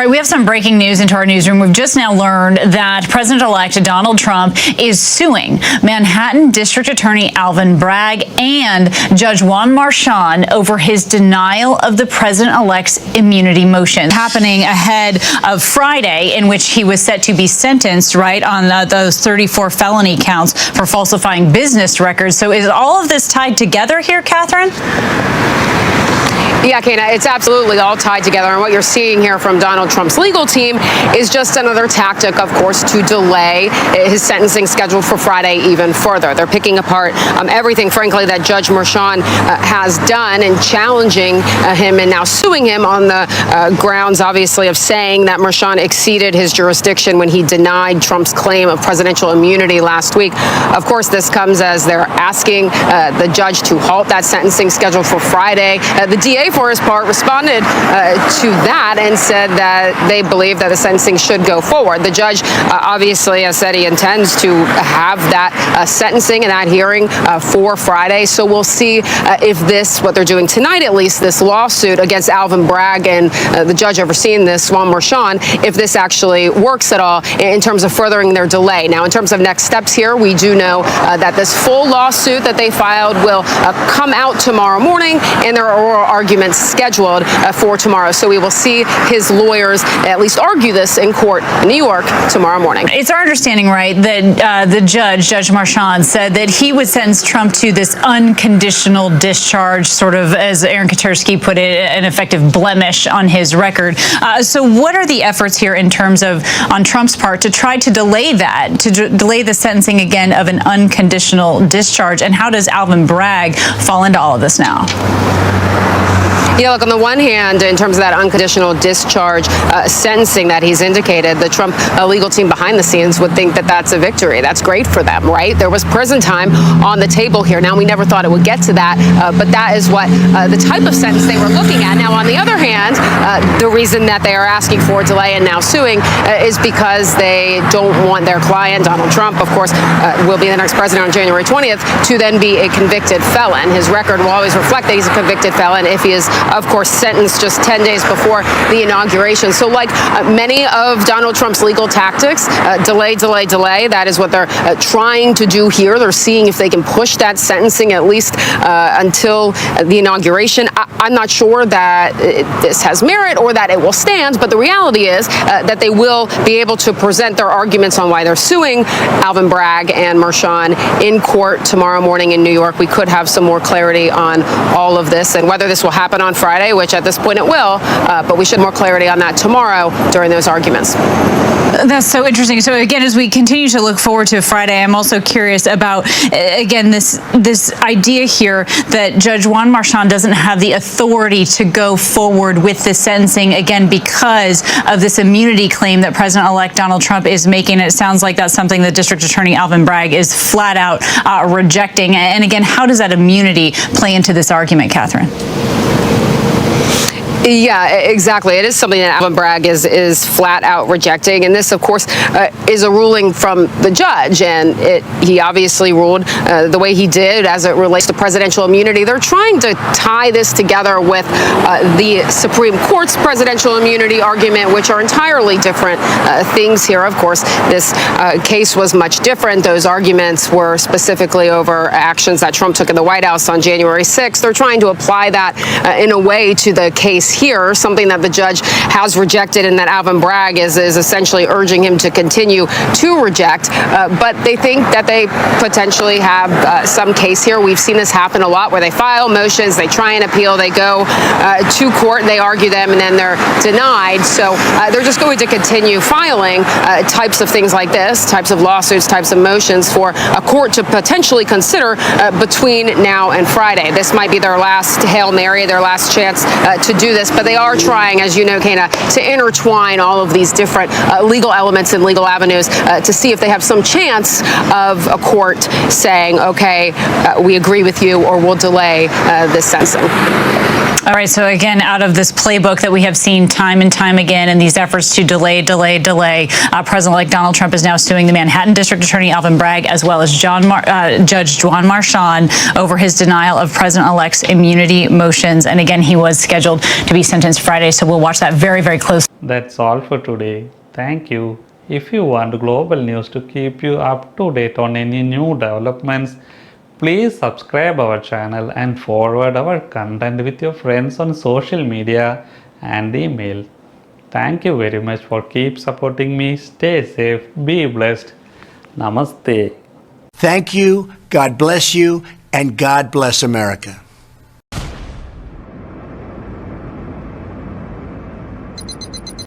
All right, we have some breaking news into our newsroom. We've just now learned that President-elect Donald Trump is suing Manhattan District Attorney Alvin Bragg and Judge Juan Marchand over his denial of the president-elect's immunity motion, happening ahead of Friday, in which he was set to be sentenced, right, on those 34 felony counts for falsifying business records. So is all of this tied together here, Catherine? Yeah, Kana, it's absolutely all tied together. And what you're seeing here from Donald Trump's legal team is just another tactic, of course, to delay his sentencing scheduled for Friday even further. They're picking apart everything, frankly, that Judge Marchand has done and challenging him and now suing him on the grounds, obviously, of saying that Marchand exceeded his jurisdiction when he denied Trump's claim of presidential immunity last week. Of course, this comes as they're asking the judge to halt that sentencing scheduled for Friday. The DA, for his part, responded to that and said that they believe that the sentencing should go forward. The judge obviously has said he intends to have that sentencing and that hearing for Friday. So we'll see if this, what they're doing tonight at least, this lawsuit against Alvin Bragg and the judge overseeing this, Juan Marchand, if this actually works at all in terms of furthering their delay. Now, in terms of next steps here, we do know that this full lawsuit that they filed will come out tomorrow morning, and there are oral arguments scheduled for tomorrow. So we will see his lawyers at least argue this in court in New York tomorrow morning. It's our understanding, right, that the Judge Marchand, said that he would sentence Trump to this unconditional discharge, sort of, as Aaron Katersky put it, an effective blemish on his record. So what are the efforts here in terms of, on Trump's part, to try to delay that, to delay the sentencing again of an unconditional discharge? And how does Alvin Bragg fall into all of this now? Yeah, look, on the one hand, in terms of that unconditional discharge sentencing that he's indicated, the Trump legal team behind the scenes would think that that's a victory. That's great for them, right? There was prison time on the table here. Now, we never thought it would get to that, but that is what the type of sentence they were looking at. Now, on the other hand, the reason that they are asking for a delay and now suing is because they don't want their client, Donald Trump, of course, will be the next president on January 20th, to then be a convicted felon. His record will always reflect that he's a convicted felon if he is, of course, sentenced just 10 days before the inauguration. So like many of Donald Trump's legal tactics, delay. That is what they're trying to do here. They're seeing if they can push that sentencing at least until the inauguration. I'm not sure that this has merit or that it will stand, but the reality is that they will be able to present their arguments on why they're suing Alvin Bragg and Marchand in court tomorrow morning in New York. We could have some more clarity on all of this and whether this will happen on Friday, which at this point it will, but we should have more clarity on that tomorrow during those arguments. That's so interesting. So again, as we continue to look forward to Friday, I'm also curious about, again, this idea here that Judge Juan Marchand doesn't have the authority to go forward with the sentencing, again, because of this immunity claim that President-elect Donald Trump is making. It sounds like that's something that District Attorney Alvin Bragg is flat out rejecting. And again, how does that immunity play into this argument, Catherine? Yeah, exactly. It is something that Alvin Bragg is flat out rejecting. And this, of course, is a ruling from the judge. And he obviously ruled the way he did as it relates to presidential immunity. They're trying to tie this together with the Supreme Court's presidential immunity argument, which are entirely different things here. Of course, this case was much different. Those arguments were specifically over actions that Trump took in the White House on January 6th. They're trying to apply that in a way to the case here, something that the judge has rejected and that Alvin Bragg is essentially urging him to continue to reject. But they think that they potentially have some case here. We've seen this happen a lot where they file motions, they try and appeal, they go to court, they argue them, and then they're denied. So they're just going to continue filing types of things like this, types of lawsuits, types of motions for a court to potentially consider between now and Friday. This might be their last Hail Mary, their last chance to do this. But they are trying, as you know, Kana, to intertwine all of these different legal elements and legal avenues to see if they have some chance of a court saying, okay, we agree with you, or we'll delay this sentencing. All right, so again, out of this playbook that we have seen time and time again in these efforts to delay, President-elect Donald Trump is now suing the Manhattan District Attorney Alvin Bragg as well as Judge Juan Marchand over his denial of President-elect's immunity motions. And again, he was scheduled to be sentenced Friday, so we'll watch that very, very closely. That's all for today. Thank you. If you want global news to keep you up to date on any new developments, please subscribe our channel and forward our content with your friends on social media and email. Thank you very much for keep supporting me. Stay safe, be blessed. Namaste. Thank you, God bless you, and God bless America.